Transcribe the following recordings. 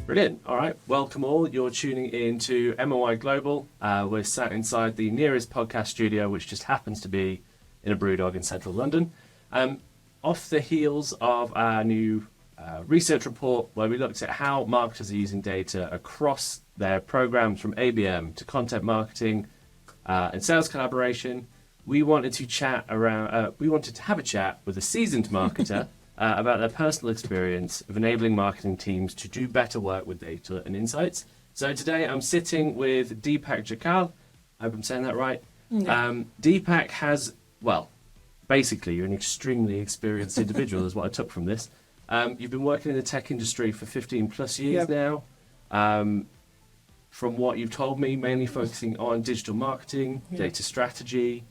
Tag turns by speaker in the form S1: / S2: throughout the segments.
S1: Brilliant. All right. Welcome all. You're tuning in to MOI Global. We're sat inside the nearest podcast studio, which just happens to be in a Brewdog in central London. Off the heels of our new research report, where we looked at how marketers are using data across their programs from ABM to content marketing and sales collaboration, we wanted to have a chat with a seasoned marketer about their personal experience of enabling marketing teams to do better work with data and insights. So today I'm sitting with Deepak Jhakal. I hope I'm saying that right. Yeah. Deepak has, basically you're an extremely experienced individual is what I took from this. You've been working in the tech industry for 15 plus years now. From what you've told me, mainly focusing on digital marketing, data strategy,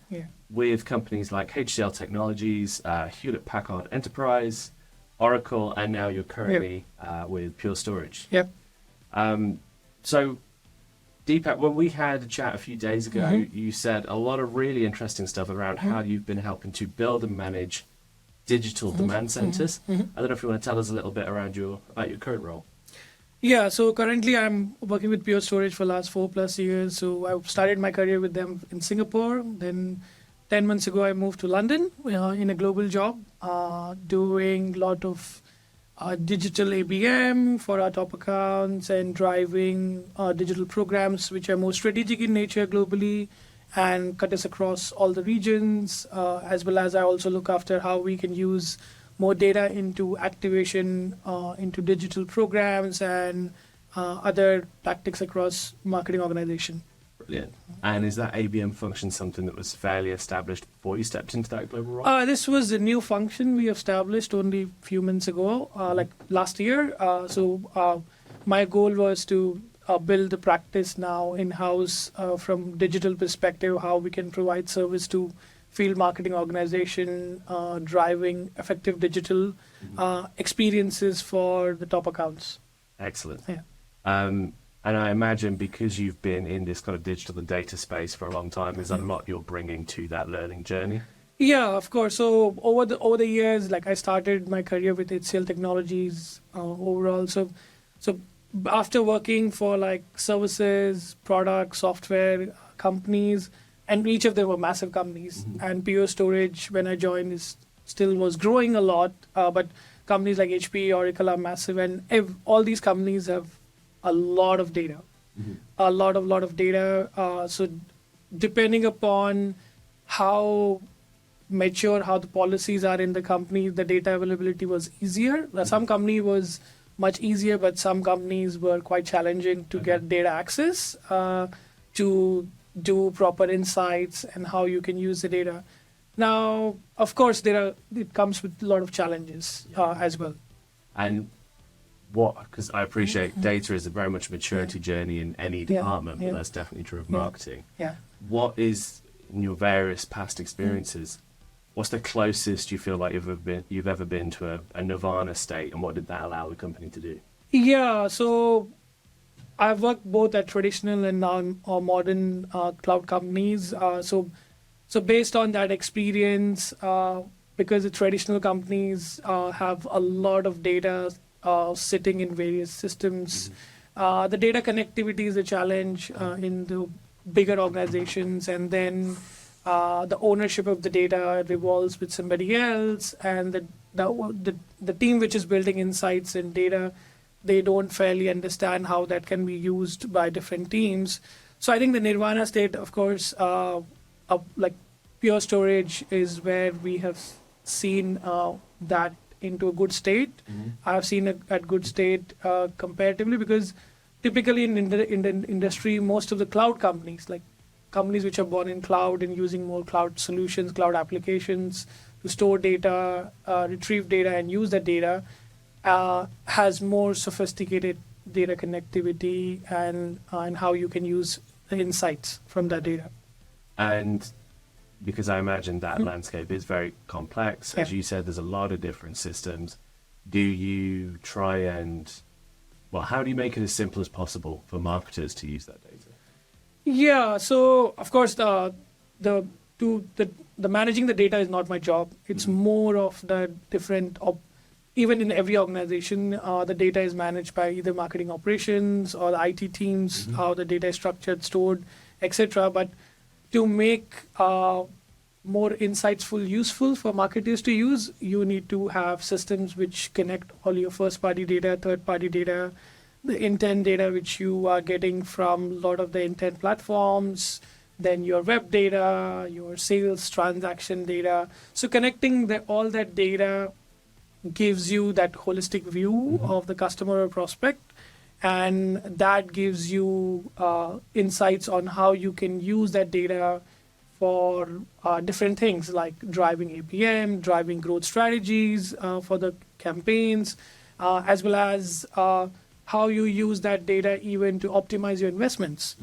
S1: with companies like HCL Technologies, Hewlett-Packard Enterprise, Oracle, and now you're currently with Pure Storage. So, Deepak, when we had a chat a few days ago, you said a lot of really interesting stuff around how you've been helping to build and manage digital demand centers. I don't know if you want to tell us a little bit about your current role.
S2: Yeah, so currently I'm working with Pure Storage for the last 4+ years. So I started my career with them in Singapore. Then 10 months ago, I moved to London in a global job, doing a lot of digital ABM for our top accounts and driving digital programs which are more strategic in nature globally and cut us across all the regions, as well as I also look after how we can use more data into activation, into digital programs and other tactics across marketing organization.
S1: Brilliant. And is that ABM function something that was fairly established before you stepped into that global role?
S2: This was a new function we established only a few months ago, like last year. So my goal was to build the practice now in-house from digital perspective, how we can provide service to field marketing organization, driving effective digital experiences for the top accounts.
S1: Excellent. Yeah. And I imagine because you've been in this kind of digital and data space for a long time, there's a lot you're bringing to that learning journey.
S2: Yeah, of course. So over the years, like I started my career with HCL Technologies overall. So after working for like services, products, software companies, and each of them were massive companies. And Pure Storage, when I joined, still was growing a lot. But companies like HP, Oracle are massive, and all these companies have a lot of data, a lot of data. So depending upon how mature, how the policies are in the company, the data availability was easier. Some company was much easier, but some companies were quite challenging to get data access to do proper insights and how you can use the data. Now, of course, it comes with a lot of challenges as well.
S1: And because I appreciate data is a very much a maturity journey in any department, but that's definitely true of marketing. What is, in your various past experiences, what's the closest you feel like you've ever been to a nirvana state, and what did that allow the company to do?
S2: Yeah, so I've worked both at traditional and now modern cloud companies. So based on that experience, because the traditional companies have a lot of data sitting in various systems, the data connectivity is a challenge in the bigger organizations, and then the ownership of the data revolves with somebody else, and the team which is building insights and data, they don't fairly understand how that can be used by different teams. So I think the nirvana state, of course, like Pure Storage is where we have seen that into a good state. I've seen it at good state comparatively, because typically in the industry, most of the cloud companies, like companies which are born in cloud and using more cloud solutions, cloud applications to store data, retrieve data and use that data, has more sophisticated data connectivity and how you can use the insights from that data.
S1: And because I imagine that landscape is very complex, as you said, there's a lot of different systems. Do you try and, how do you make it as simple as possible for marketers to use that data?
S2: Yeah, so of course the managing the data is not my job. It's more of the different even in every organization, the data is managed by either marketing operations or the IT teams, how the data is structured, stored, etc. But to make more insightful, useful for marketers to use, you need to have systems which connect all your first-party data, third-party data, the intent data which you are getting from a lot of the intent platforms, then your web data, your sales transaction data. So connecting all that data gives you that holistic view of the customer or prospect, and that gives you insights on how you can use that data for different things like driving APM, driving growth strategies for the campaigns, as well as how you use that data even to optimize your investments.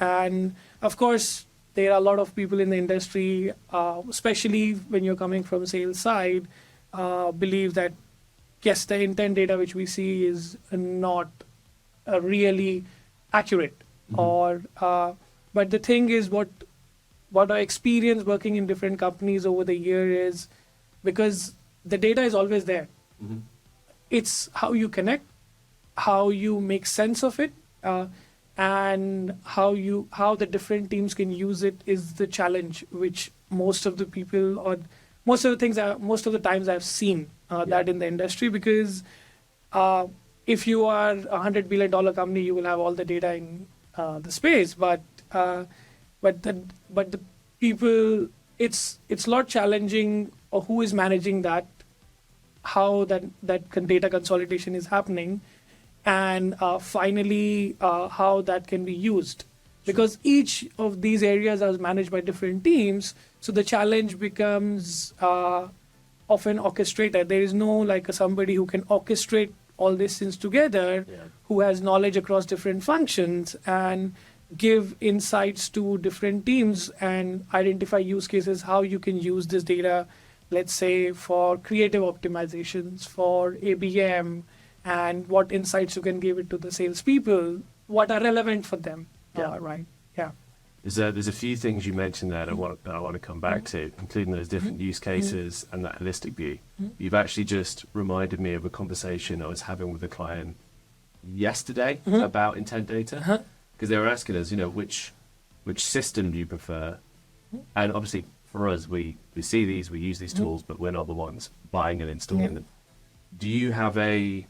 S2: And of course, there are a lot of people in the industry, especially when you're coming from sales side, believe that yes, the intent data which we see is not really accurate. But the thing is, what I experience working in different companies over the year is, because the data is always there. It's how you connect, how you make sense of it, and how the different teams can use it is the challenge, which most of the people or most of the times I've seen that in the industry, because if you are $100 billion company, you will have all the data in the space, but the people, it's a lot challenging. Or who is managing that? How that data consolidation is happening, and finally how that can be used, because each of these areas are managed by different teams. So the challenge becomes often orchestrated. There is no somebody who can orchestrate all these things together, who has knowledge across different functions and give insights to different teams and identify use cases, how you can use this data, let's say for creative optimizations, for ABM, and what insights you can give it to the salespeople, what are relevant for them. Right. Yeah.
S1: There's a few things you mentioned there that I want to come back to, including those different use cases and that holistic view. You've actually just reminded me of a conversation I was having with a client yesterday about intent data, because they were asking us, which system do you prefer? And obviously for us, we see these, we use these tools, but we're not the ones buying and installing them. Do you have a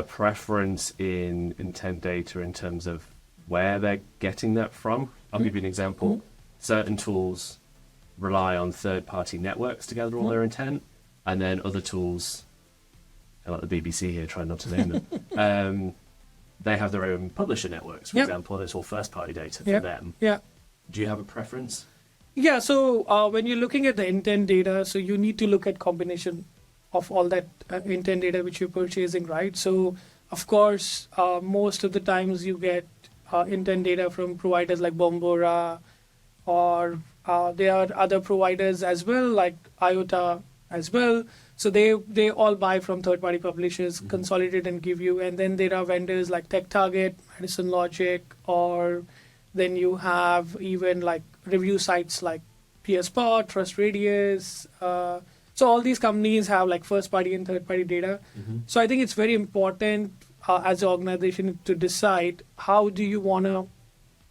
S1: preference in intent data in terms of where they're getting that from? I'll give you an example. Certain tools rely on third-party networks to gather all their intent, and then other tools, like the BBC here, try not to name them, they have their own publisher networks, for example, and it's all first-party data for them. Do you have a preference?
S2: Yeah, so when you're looking at the intent data, so you need to look at combination of all that intent data which you're purchasing, right? So, of course, most of the times you get intent data from providers like Bombora, or there are other providers as well, like IOTA as well. So they all buy from third-party publishers, consolidate and give you. And then there are vendors like TechTarget, Madison Logic, or then you have even like review sites like PSPot, TrustRadius. So all these companies have like first-party and third-party data. So I think it's very important as an organization to decide how do you want to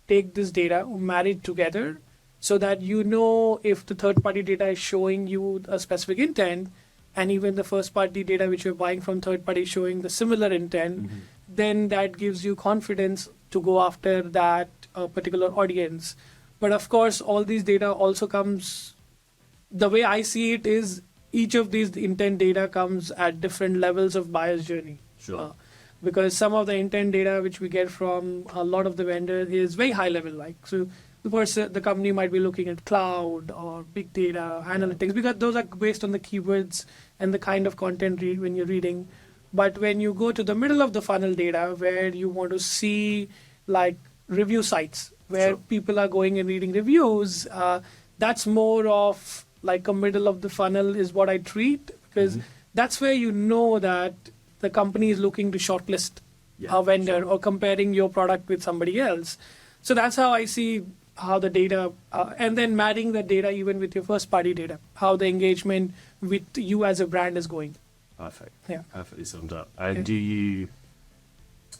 S2: take this data, marry it together, so that if the third-party data is showing you a specific intent, and even the first-party data which you're buying from third-party is showing the similar intent, then that gives you confidence to go after that particular audience. But of course, all these data also comes, the way I see it is, each of these intent data comes at different levels of buyer's journey.
S1: Sure.
S2: Because some of the intent data which we get from a lot of the vendors is very high level. So the company might be looking at cloud or big data analytics, because those are based on the keywords and the kind of content when you're reading. But when you go to the middle of the funnel data, where you want to see like review sites where people are going and reading reviews, that's more of like a middle of the funnel is what I treat, because that's where that the company is looking to shortlist a vendor or comparing your product with somebody else. So that's how I see how the data, and then marrying the data even with your first party data, how the engagement with you as a brand is going.
S1: Perfect.
S2: Yeah.
S1: Perfectly summed up. And do you,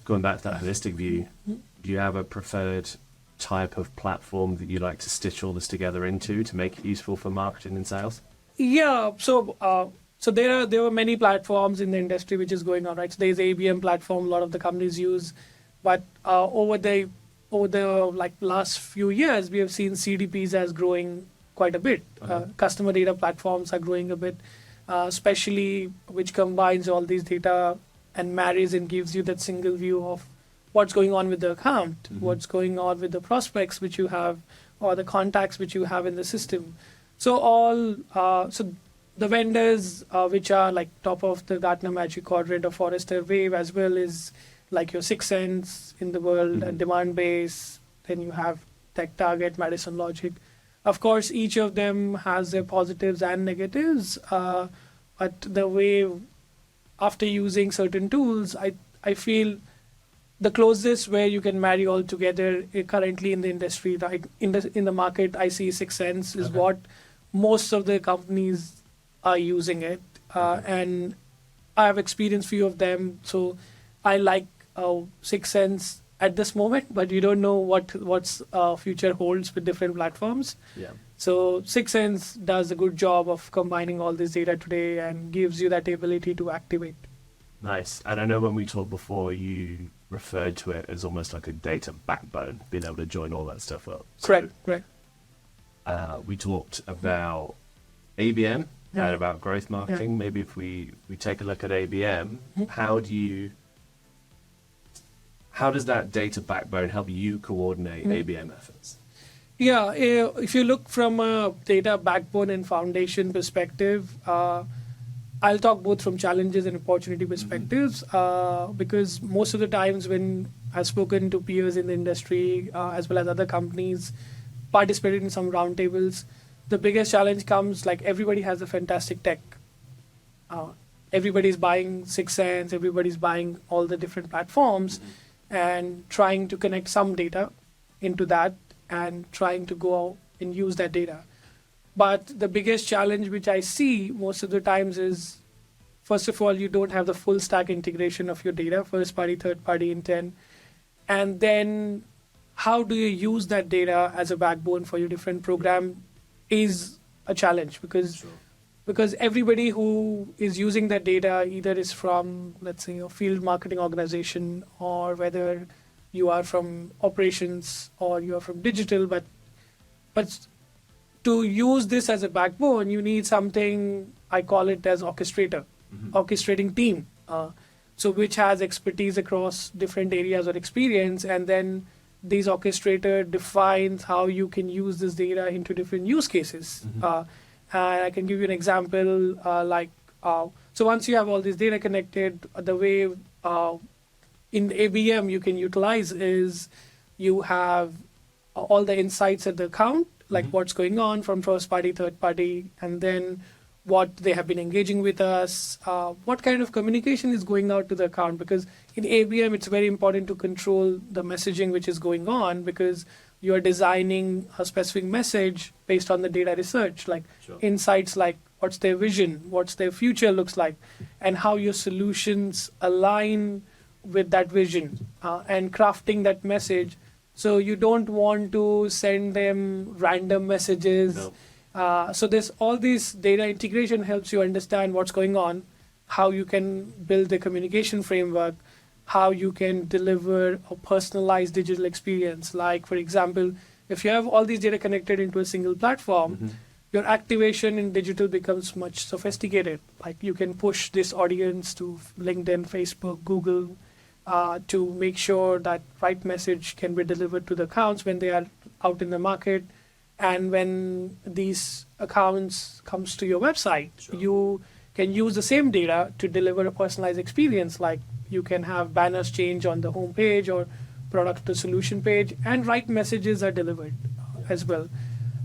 S1: going back to that holistic view, do you have a preferred type of platform that you like to stitch all this together into to make it useful for marketing and sales?
S2: Yeah. So there were many platforms in the industry which is going on, right? So there's ABM platform a lot of the companies use, but over the like last few years we have seen CDPs as growing quite a bit. Customer data platforms are growing a bit, especially which combines all these data and marries and gives you that single view of what's going on with the account, what's going on with the prospects which you have, or the contacts which you have in the system. So the vendors which are like top of the Gartner Magic Quadrant or Forrester Wave, as well as like your 6 Sense in the world, Demand Base, then you have Tech Target, Madison Logic. Of course, each of them has their positives and negatives, but the way after using certain tools, I feel the closest where you can marry all together currently in the industry, right? In the market, I see 6 Sense is what most of the companies are using it, and I have experienced few of them, so I like 6 Sense at this moment, but you don't know what's future holds with different platforms.
S1: Yeah.
S2: So 6 Sense does a good job of combining all this data today and gives you that ability to activate.
S1: Nice. And I know when we talked before, you referred to it as almost like a data backbone, being able to join all that stuff up. So,
S2: Correct.
S1: we talked about ABM and about growth marketing. Maybe if we take a look at ABM, how does that data backbone help you coordinate ABM efforts?
S2: Yeah, if you look from a data backbone and foundation perspective, I'll talk both from challenges and opportunity perspectives, because most of the times when I've spoken to peers in the industry, as well as other companies, participated in some roundtables, the biggest challenge comes like everybody has a fantastic tech. Everybody's buying 6 Sense, everybody's buying all the different platforms and trying to connect some data into that and trying to go out and use that data. But the biggest challenge which I see most of the times is, first of all, you don't have the full stack integration of your data, first party, third party intent. And then how do you use that data as a backbone for your different program is a challenge, because everybody who is using that data either is from, let's say, a field marketing organization, or whether you are from operations or you are from digital, but to use this as a backbone, you need something, I call it as orchestrator, orchestrating team, so which has expertise across different areas or experience, and then these orchestrator defines how you can use this data into different use cases. And I can give you an example, so once you have all this data connected, the way in ABM you can utilize is you have all the insights at the account, like what's going on from first party, third party, and then what they have been engaging with us, what kind of communication is going out to the account. Because in ABM, it's very important to control the messaging which is going on, because you are designing a specific message based on the data research, like insights like what's their vision, what's their future looks like, and how your solutions align with that vision, and crafting that message. So you don't want to send them random messages. No. So there's all this data integration helps you understand what's going on, how you can build a communication framework, how you can deliver a personalized digital experience. Like, for example, if you have all these data connected into a single platform, your activation in digital becomes much sophisticated. Like, you can push this audience to LinkedIn, Facebook, Google, to make sure that right message can be delivered to the accounts when they are out in the market. And when these accounts comes to your website, you can use the same data to deliver a personalized experience. Like, you can have banners change on the home page or product to solution page, and right messages are delivered as well.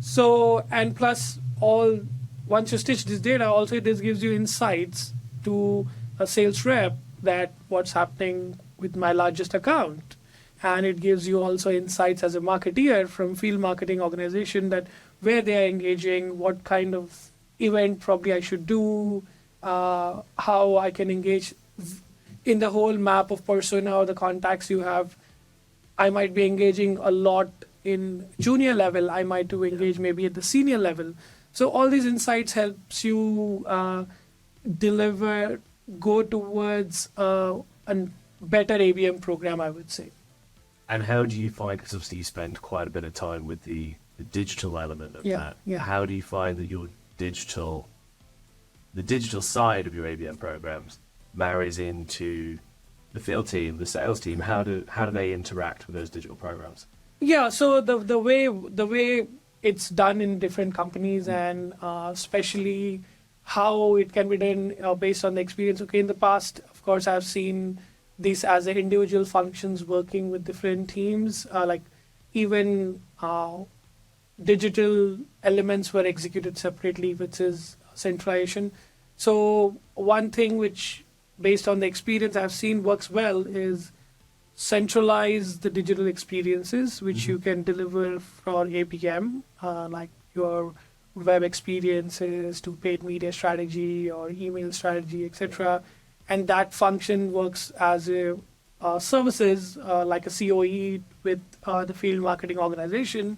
S2: So, and plus once you stitch this data, also this gives you insights to a sales rep that what's happening with my largest account. and it gives you also insights as a marketeer from field marketing organization that where they are engaging, what kind of event probably I should do, how I can engage in the whole map of persona or the contacts you have. I might be engaging a lot in junior level. I might to engage maybe at the senior level. So all these insights helps you go towards a better ABM program, I would say.
S1: And how do you find, because obviously you spend quite a bit of time with the digital element of that.
S2: Yeah.
S1: How do you find that the digital side of your ABM programs marries into the field team, the sales team? How do they interact with those digital programs?
S2: Yeah, so the way it's done in different companies, and especially how it can be done based on the experience. Okay, in the past, of course, I've seen this as an individual functions working with different teams, like even digital elements were executed separately, which is centralization. So one thing which, based on the experience I've seen, works well is centralize the digital experiences which you can deliver for ABM, like your web experiences to paid media strategy or email strategy, etc. And that function works as a services like a COE with the field marketing organization.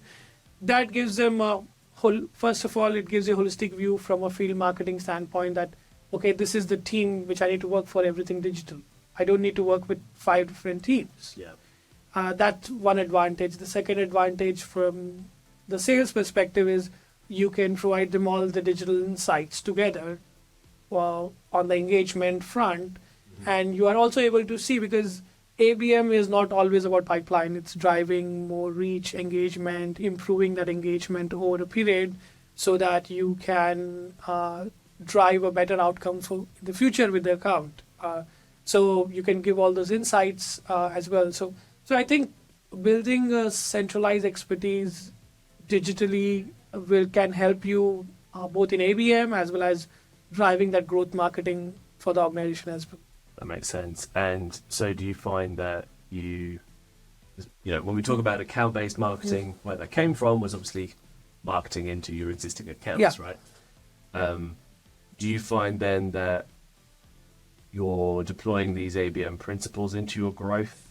S2: That gives them first of all, it gives a holistic view from a field marketing standpoint that, okay, this is the team which I need to work for everything digital. I don't need to work with 5 different teams.
S1: Yeah.
S2: That's one advantage. The second advantage from the sales perspective is you can provide them all the digital insights together on the engagement front. And you are also able to see, because ABM is not always about pipeline. It's driving more reach, engagement, improving that engagement over a period so that you can drive a better outcome for the future with the account. So you can give all those insights as well. So I think building a centralized expertise digitally can help you both in ABM as well as driving that growth marketing for the organization as well.
S1: That makes sense. And so do you find that when we talk about account-based marketing, where that came from was obviously marketing into your existing accounts, right? Do you find then that you're deploying these ABM principles into your growth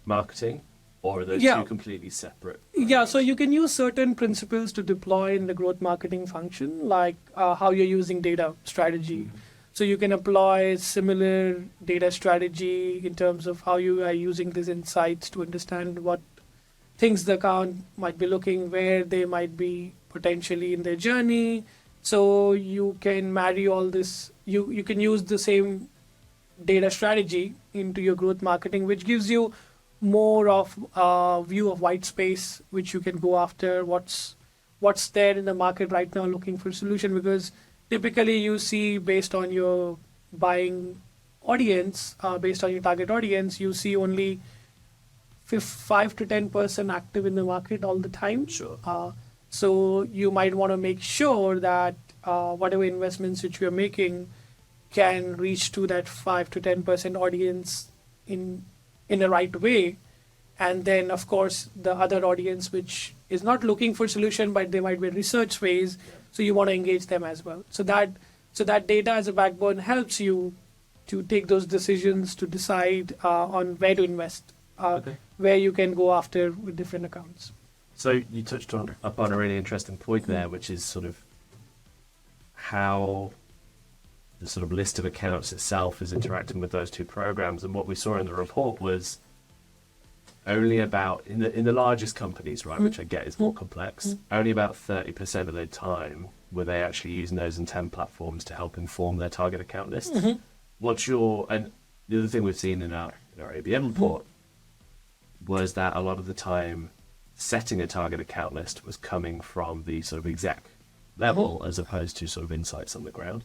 S1: marketing, or are those two completely separate?
S2: Yeah, so you can use certain principles to deploy in the growth marketing function, like how you're using data strategy. So you can apply similar data strategy in terms of how you are using these insights to understand what things the account might be looking, where they might be potentially in their journey. So you can marry all this. You can use the same data strategy into your growth marketing, which gives you more of a view of white space, which you can go after. What's there in the market right now, looking for a solution, because typically you see, based on your buying audience, based on your target audience, you see only 5 to 10% active in the market all the time.
S1: Sure.
S2: So you might want to make sure that whatever investments which you are making can reach to that 5 to 10% audience in the right way. And then, of course, the other audience which is not looking for solution, but they might be in research phase. So you want to engage them as well. So that data as a backbone helps you to take those decisions, to decide on where to invest, where you can go after with different accounts.
S1: So you touched upon a really interesting point there, which is sort of how the sort of list of accounts itself is interacting with those two programs. And what we saw in the report was only about, in the largest companies, right, which I get is more complex, only about 30% of their time were they actually using those intent platforms to help inform their target account list. And the other thing we've seen in our ABM report was that a lot of the time setting a target account list was coming from the sort of exec level as opposed to sort of insights on the ground.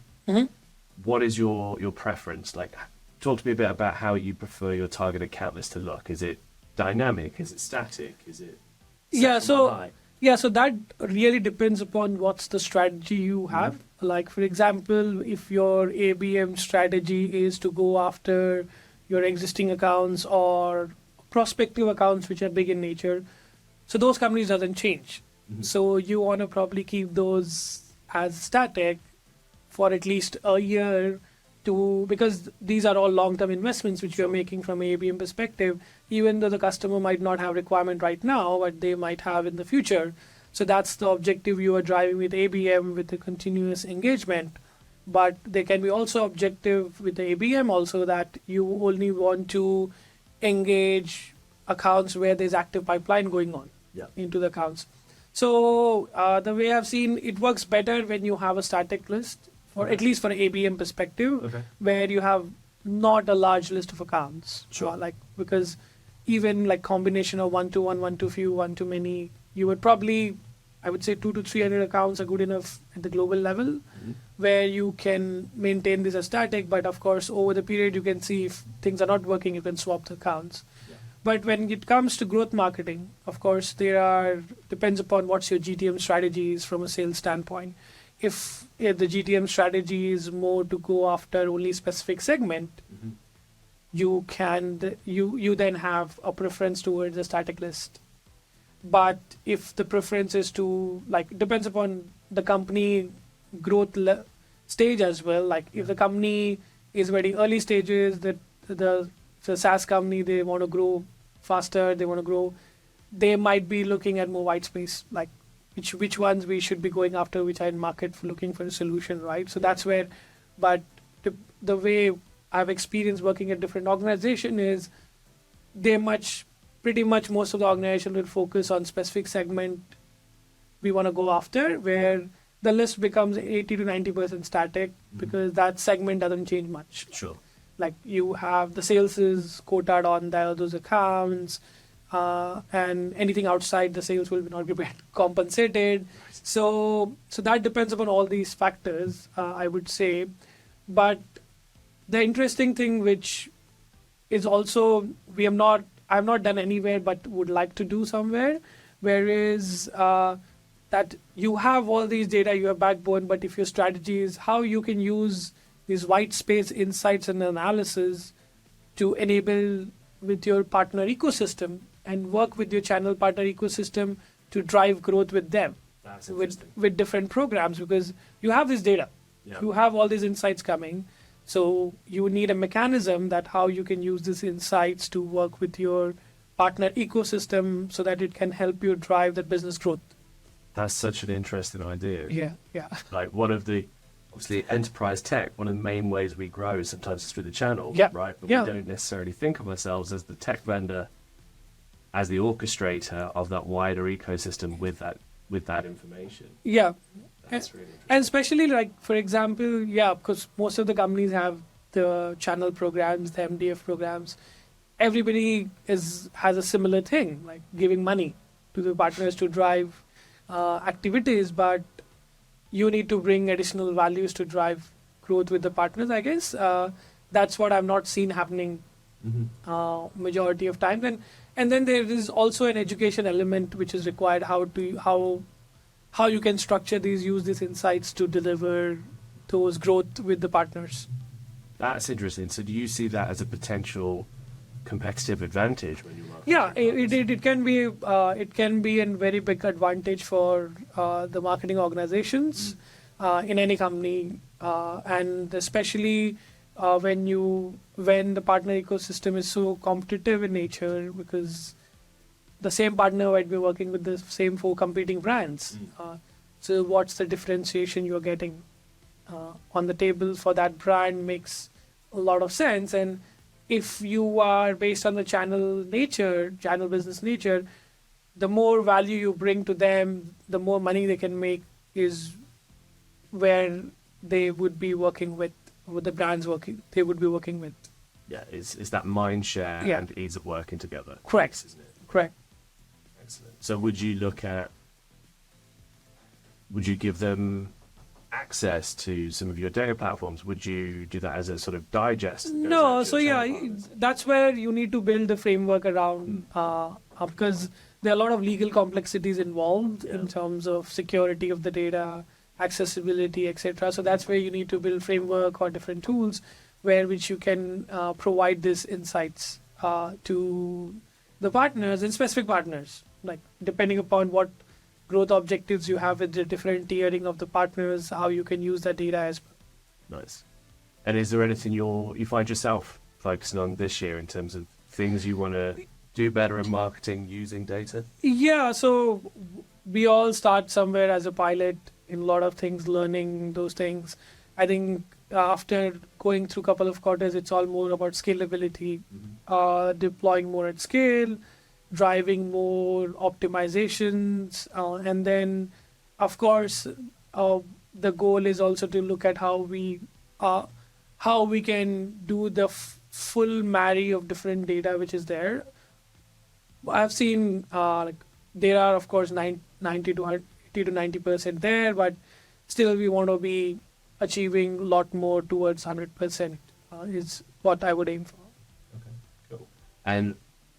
S1: What is your preference? Like, talk to me a bit about how you prefer your target account list to look. Is it dynamic? Is it static? Is it
S2: so that really depends upon what's the strategy you have. Like, for example, if your ABM strategy is to go after your existing accounts or prospective accounts which are big in nature. So those companies doesn't change. So you want to probably keep those as static for at least a year because these are all long-term investments which you're making from a ABM perspective, even though the customer might not have requirement right now, but they might have in the future. So that's the objective you are driving with ABM, with the continuous engagement. But there can be also objective with the ABM also that you only want to engage accounts where there's active pipeline going on into the accounts. So the way I've seen it works better when you have a static list, or at least for an ABM perspective, where you have not a large list of accounts. Because even like combination of 1-to-1, 1-to-few, 1-to-many, you would probably, I would say 200 to 300 accounts are good enough at the global level, where you can maintain this as static. But of course, over the period, you can see if things are not working, you can swap the accounts. But when it comes to growth marketing, of course, depends upon what's your GTM strategies from a sales standpoint. If the GTM strategy is more to go after only specific segment, you then have a preference towards a static list. But if the preference is to, depends upon the company growth stage as well. Like if the company is very early stages, the SaaS company, they want to grow faster, they might be looking at more white space, like which ones we should be going after, which are in market for looking for a solution, right? So that's where, but the way I've experienced working at different organizations is pretty much most of the organization will focus on specific segment we want to go after, where the list becomes 80 to 90% static because that segment doesn't change much.
S1: Sure.
S2: Like you have the sales is quoted on those accounts, and anything outside the sales will not be compensated. So that depends upon all these factors, I would say. But the interesting thing, which is also I've not done anywhere but would like to do somewhere, whereas that you have all these data, you have backbone, but if your strategy is how you can use these white space insights and analysis to enable with your partner ecosystem and work with your channel partner ecosystem to drive growth with them.
S1: That's
S2: with different programs, because you have this data, you have all these insights coming. So you need a mechanism that how you can use these insights to work with your partner ecosystem so that it can help you drive that business growth.
S1: That's such an interesting idea.
S2: Yeah.
S1: Like obviously enterprise tech, one of the main ways we grow sometimes is through the channel, right? But we don't necessarily think of ourselves as the tech vendor, as the orchestrator of that wider ecosystem with that information.
S2: Yeah.
S1: That's really interesting.
S2: And especially for example, because most of the companies have the channel programs, the MDF programs. Everybody has a similar thing, like giving money to the partners to drive activities, but you need to bring additional values to drive growth with the partners, I guess. That's what I've not seen happening majority of time. And then there is also an education element which is required, how you can use these insights to deliver those growth with the partners.
S1: That's interesting. So do you see that as a potential competitive advantage when you market?
S2: Yeah, it can be a very big advantage for the marketing organizations in any company, and especially when the partner ecosystem is so competitive in nature, because the same partner might be working with the same 4 competing brands. So what's the differentiation you're getting on the table for that brand makes a lot of sense. And if you are based on the channel business nature, the more value you bring to them, the more money they can make is where they would be working with the brands they would be working with.
S1: Yeah, is that mind share and ease of working together.
S2: Correct.
S1: Isn't it?
S2: Correct.
S1: Excellent. So would you give them access to some of your data platforms? Would you do that as a sort of digest?
S2: No, so that's where you need to build the framework around, because there are a lot of legal complexities involved in terms of security of the data, accessibility, etc. So that's where you need to build framework or different tools which you can provide these insights to the partners and specific partners, like depending upon what growth objectives you have with the different tiering of the partners, how you can use that data as well.
S1: Nice. And is there anything you find yourself focusing on this year in terms of things you want to do better in marketing using data?
S2: Yeah, so we all start somewhere as a pilot in a lot of things, learning those things. I think after going through a couple of quarters, it's all more about scalability, deploying more at scale, driving more optimizations, and then, of course, the goal is also to look at how we can do the full marry of different data which is there. I've seen like there are of course 90 to 80 to 90% there, but still we want to be achieving a lot more towards 100% is what I would aim for.
S1: Okay, cool. And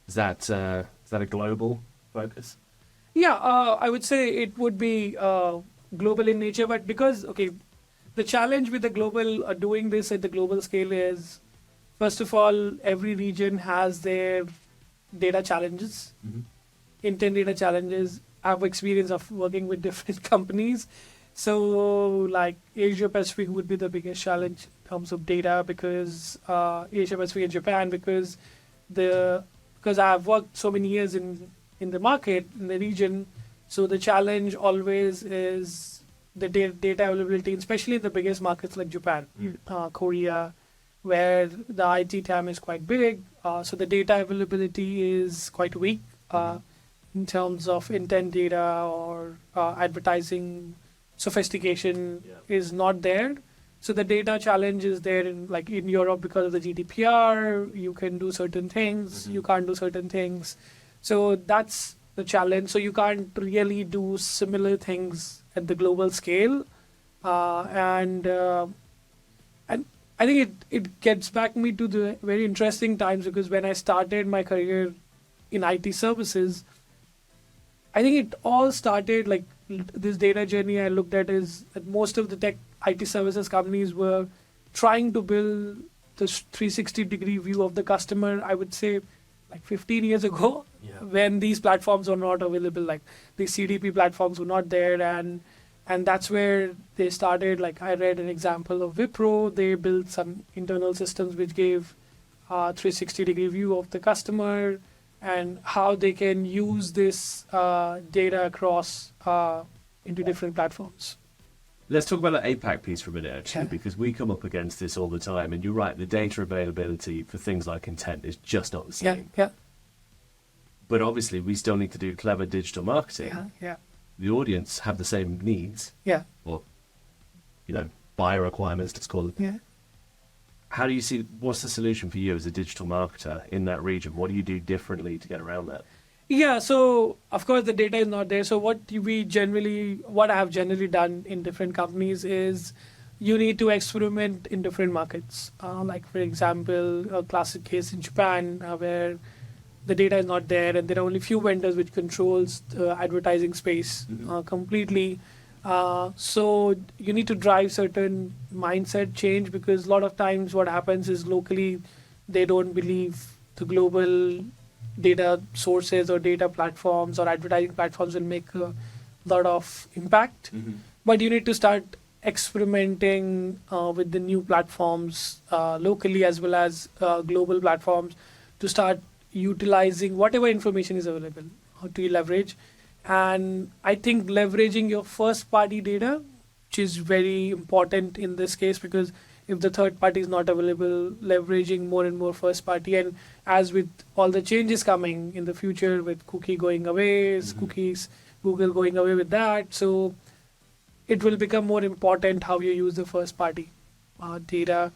S1: is that a global focus?
S2: Yeah, I would say it would be global in nature, but because the challenge with the global doing this at the global scale is, first of all, every region has their data challenges, intent data challenges. I have experience of working with different companies. So like Asia Pacific would be the biggest challenge in terms of data, because Asia Pacific and Japan, because I've worked so many years in the market, in the region. So the challenge always is the data availability, especially in the biggest markets like Japan, Korea, where the IT TAM is quite big. So the data availability is quite weak in terms of intent data or advertising sophistication is not there. So the data challenge is there in Europe because of the GDPR. You can do certain things, you can't do certain things. So that's the challenge. So you can't really do similar things at the global scale. And I think it gets back me to the very interesting times, because when I started my career in IT services, I think it all started like this data journey I looked at is that most of the tech IT services companies were trying to build this 360-degree view of the customer, I would say like 15 years ago, when these platforms were not available, like these CDP platforms were not there. And that's where they started. Like I read an example of Wipro. They built some internal systems which gave 360-degree view of the customer and how they can use this data across into different platforms.
S1: Let's talk about the APAC piece for a minute, actually, because we come up against this all the time. And you're right, the data availability for things like intent is just not the same.
S2: Yeah.
S1: But obviously, we still need to do clever digital marketing.
S2: Yeah.
S1: The audience have the same needs.
S2: Yeah.
S1: Or, buyer requirements, let's call it.
S2: Yeah.
S1: How do you see, what's the solution for you as a digital marketer in that region? What do you do differently to get around that?
S2: Yeah, so of course the data is not there. So what I have generally done in different companies is you need to experiment in different markets. Like for example, a classic case in Japan where the data is not there and there are only few vendors which controls the advertising space completely. So you need to drive certain mindset change, because a lot of times what happens is locally they don't believe the global data sources or data platforms or advertising platforms will make a lot of impact. But you need to start experimenting with the new platforms locally as well as global platforms to start utilizing whatever information is available. How do you leverage? And I think leveraging your first party data, which is very important in this case, because if the third party is not available, leveraging more and more first party. And as with all the changes coming in the future with cookie going away, cookies, Google going away with that, so it will become more important how you use the first party data,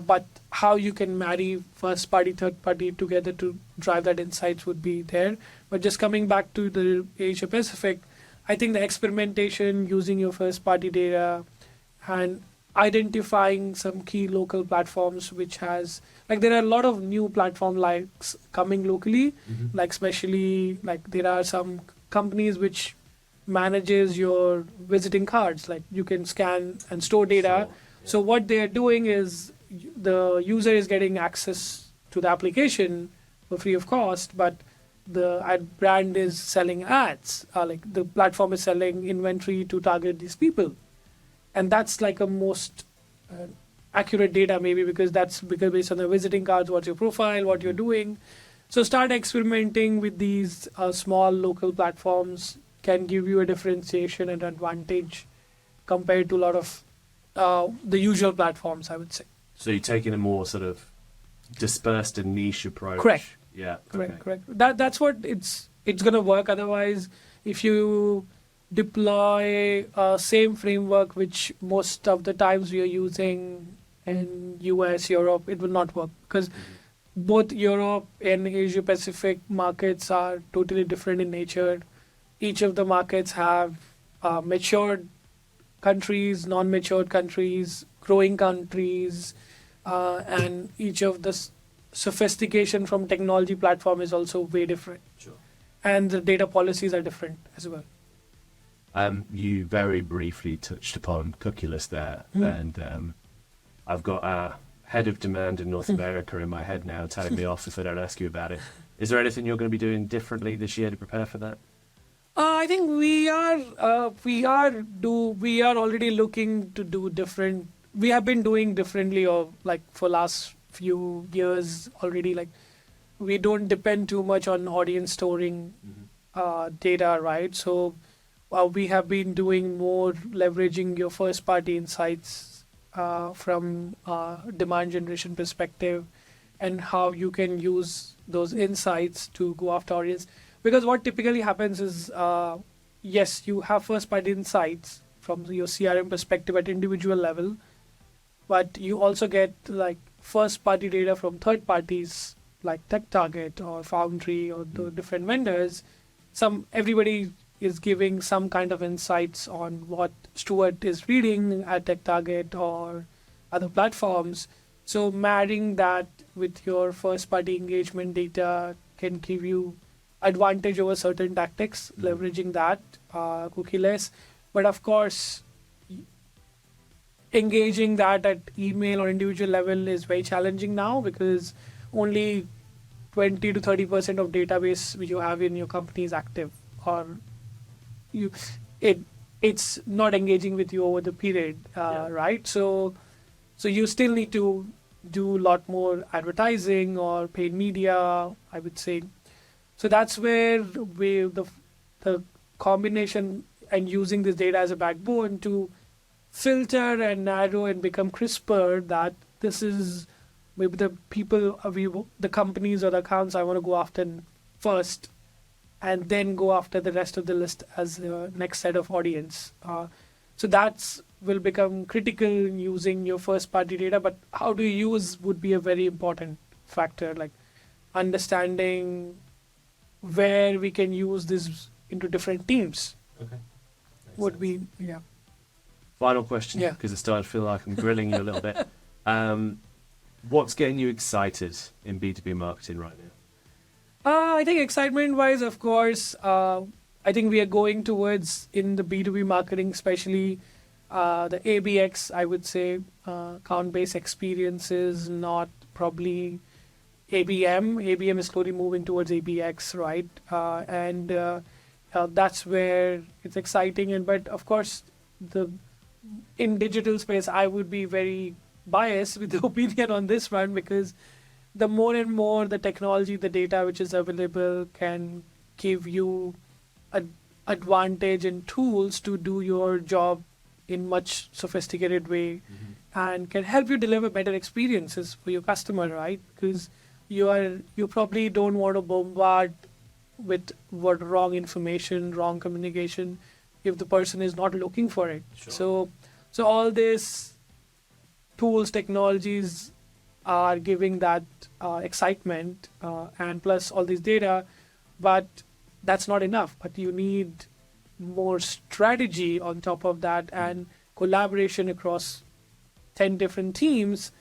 S2: but how you can marry first party, third party together to drive that insights would be there. But just coming back to the Asia Pacific, I think the experimentation using your first party data and identifying some key local platforms which has, like there are a lot of new platform likes coming locally, like especially like there are some companies which manages your visiting cards, like you can scan and store data. So what they are doing is the user is getting access to the application for free of cost, but the ad brand is selling ads, like the platform is selling inventory to target these people, and that's like a most accurate data maybe because based on the visiting cards, what's your profile, what you're doing. So start experimenting with these small local platforms can give you a differentiation and advantage compared to a lot of the usual platforms, I would say.
S1: So you're taking a more sort of dispersed and niche approach.
S2: Correct.
S1: Yeah.
S2: Correct,
S1: Okay.
S2: correct. That's what it's gonna work. Otherwise, if you deploy same framework which most of the times we are using in US, Europe, it will not work because both Europe and Asia Pacific markets are totally different in nature. Each of the markets have matured countries, non-matured countries, growing countries, and each of the sophistication from technology platform is also way different.
S1: Sure.
S2: And the data policies are different as well.
S1: You very briefly touched upon cookieless there, and I've got a head of demand in North America in my head now telling me off if I don't ask you about it. Is there anything you're going to be doing differently this year to prepare for that?
S2: I think we are already looking to do different. We have been doing differently, or like for last few years already. Like we don't depend too much on audience storing data, right? So we have been doing more leveraging your first party insights from demand generation perspective, and how you can use those insights to go after audience. Because what typically happens is, yes, you have first-party insights from your CRM perspective at individual level, but you also get like first-party data from third parties like TechTarget or Foundry or the different vendors. Everybody is giving some kind of insights on what Stuart is reading at TechTarget or other platforms. So marrying that with your first-party engagement data can give you advantage over certain tactics, leveraging that cookieless. But of course, engaging that at email or individual level is very challenging now because only 20 to 30% of database which you have in your company is active, or it's not engaging with you over the period, right? So you still need to do a lot more advertising or paid media, I would say. So that's where the combination and using this data as a backbone to filter and narrow and become crisper, that this is maybe the people, the companies or the accounts I want to go after first, and then go after the rest of the list as the next set of audience. So that's will become critical in using your first party data, but how to use would be a very important factor, like understanding where we can use this into different teams.
S1: Okay.
S2: Would be, yeah.
S1: Final question,
S2: Yeah.
S1: because I started to feel like I'm grilling you a little bit. What's getting you excited in B2B marketing right now?
S2: I think excitement-wise, of course, I think we are going towards in the B2B marketing, especially the ABX, I would say, account-based experiences, not probably ABM. ABM is slowly moving towards ABX, right? And that's where it's exciting. But of course, in digital space, I would be very biased with the opinion on this one, because the more and more the technology, the data which is available can give you an advantage and tools to do your job in much sophisticated way, and can help you deliver better experiences for your customer, right? Because you probably don't want to bombard with wrong information, wrong communication if the person is not looking for it.
S1: Sure.
S2: So all these tools, technologies are giving that excitement, and plus all this data, but that's not enough. But you need more strategy on top of that and collaboration across 10 different teams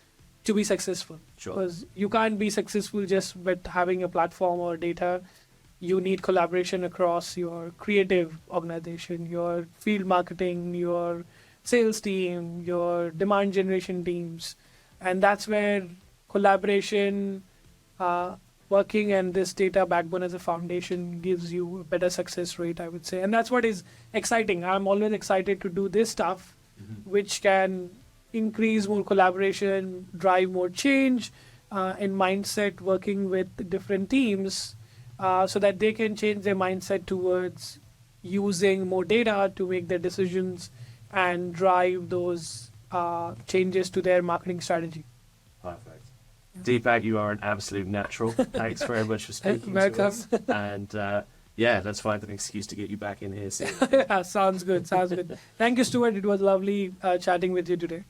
S2: to be successful.
S1: Sure.
S2: Because you can't be successful just with having a platform or data. You need collaboration across your creative organization, your field marketing, your sales team, your demand generation teams. And that's where collaboration working, and this data backbone as a foundation gives you a better success rate, I would say. And that's what is exciting. I'm always excited to do this stuff, which can increase more collaboration, drive more change in mindset, working with different teams so that they can change their mindset towards using more data to make their decisions and drive those changes to their marketing strategy.
S1: Perfect. Deepak, you are an absolute natural. Thanks very much for speaking to us. And yeah, let's find an excuse to get you back in here soon.
S2: Yeah, sounds good. Sounds good. Thank you, Stuart. It was lovely chatting with you today.